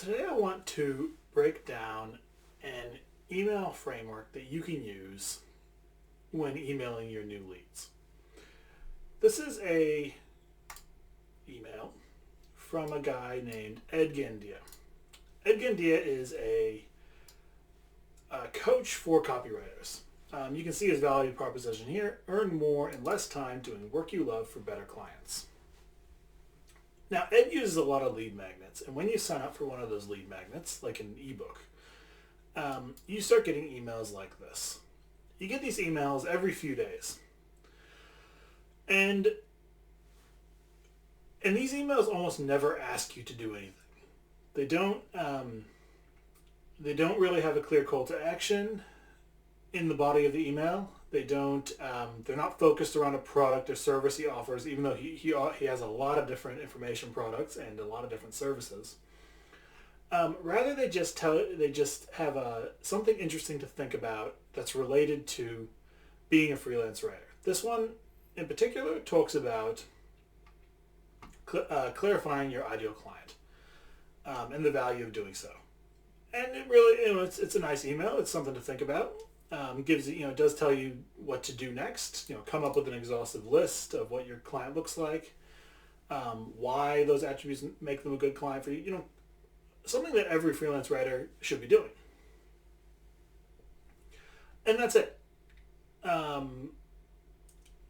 Today I want to break down an email framework that you can use when emailing your new leads. This is a email from a guy named Ed Gandia. Ed Gandia is a coach for copywriters. You can see his value proposition here: earn more in less time doing work you love for better clients. Now, Ed uses a lot of lead magnets, and when you sign up for one of those lead magnets, like an ebook, you start getting emails like this. You get these emails every few days. And these emails almost never ask you to do anything. They don't really have a clear call to action in the body of the email. They don't. They're not focused around a product or service he offers, even though he has a lot of different information products and a lot of different services. Rather, they just have something interesting to think about that's related to being a freelance writer. This one in particular talks about clarifying your ideal client and the value of doing so. And it really, it's a nice email. It's something to think about. Gives it does tell you what to do next. Come up with an exhaustive list of what your client looks like, why those attributes make them a good client for you. Something that every freelance writer should be doing. And that's it. And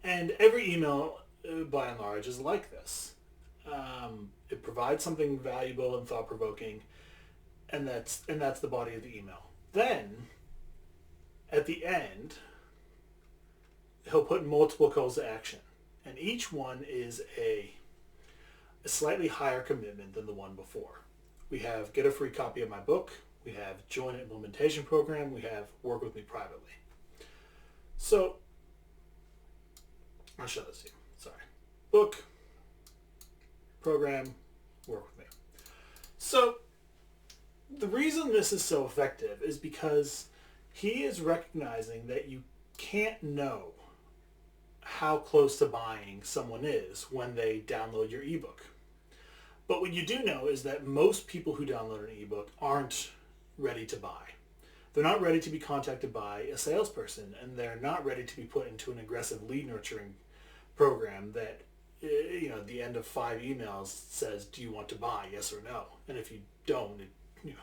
every email, by and large, is like this. It provides something valuable and thought-provoking, and that's the body of the email. Then, at the end, he'll put multiple calls to action, and each one is a slightly higher commitment than the one before. We have get a free copy of my book, we have join an implementation program, we have work with me privately. So, I'll show this to you. Sorry. Book, program, work with me. So, the reason this is so effective is because he is recognizing that you can't know how close to buying someone is when they download your ebook. But what you do know is that most people who download an ebook aren't ready to buy. They're not ready to be contacted by a salesperson, and they're not ready to be put into an aggressive lead nurturing program that, at the end of 5 emails says, do you want to buy, yes or no? And if you don't, it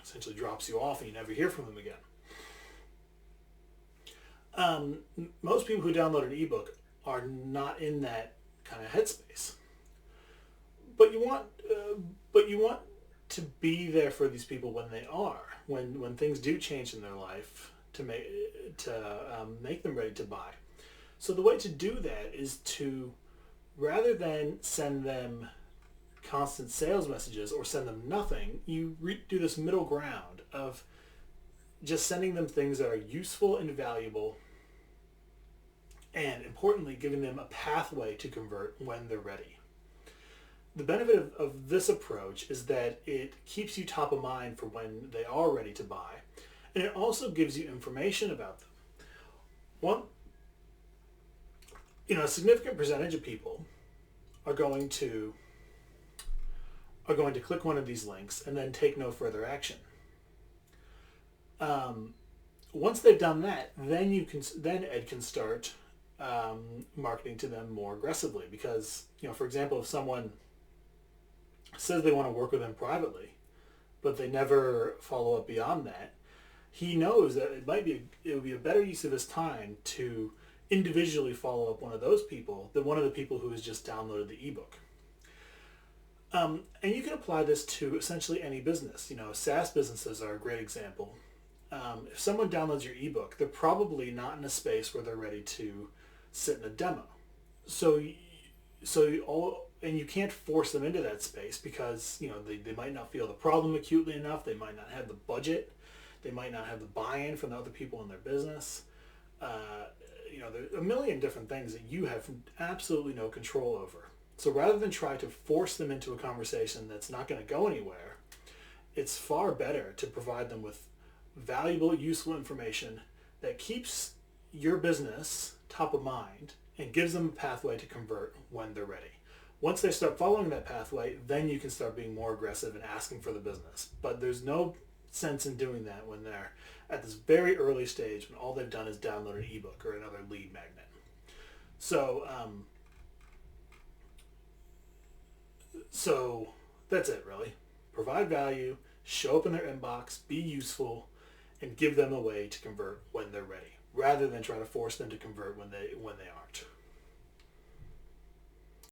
essentially drops you off and you never hear from them again. Most people who download an ebook are not in that kind of headspace. But you want to be there for these people when they are, when things do change in their life, to make them ready to buy. So the way to do that is to, rather than send them constant sales messages or send them nothing, you do this middle ground of just sending them things that are useful and valuable, and importantly, giving them a pathway to convert when they're ready. The benefit of this approach is that it keeps you top of mind for when they are ready to buy, and it also gives you information about them. A significant percentage of people are going to click one of these links and then take no further action. Once they've done that, then Ed can start marketing to them more aggressively, because for example, if someone says they want to work with him privately, but they never follow up beyond that, he knows that it would be a better use of his time to individually follow up one of those people than one of the people who has just downloaded the ebook. And you can apply this to essentially any business. SaaS businesses are a great example. If someone downloads your ebook, they're probably not in a space where they're ready to sit in a demo. And you can't force them into that space, because they might not feel the problem acutely enough. They might not have the budget. They might not have the buy-in from the other people in their business. There's a million different things that you have absolutely no control over. So rather than try to force them into a conversation that's not going to go anywhere, it's far better to provide them with valuable, useful information that keeps your business top of mind and gives them a pathway to convert when they're ready. Once they start following that pathway, then you can start being more aggressive and asking for the business. But there's no sense in doing that when they're at this very early stage when all they've done is download an ebook or another lead magnet. So, so that's it, really. Provide value, show up in their inbox, be useful, and give them a way to convert when they're ready, rather than try to force them to convert when they aren't.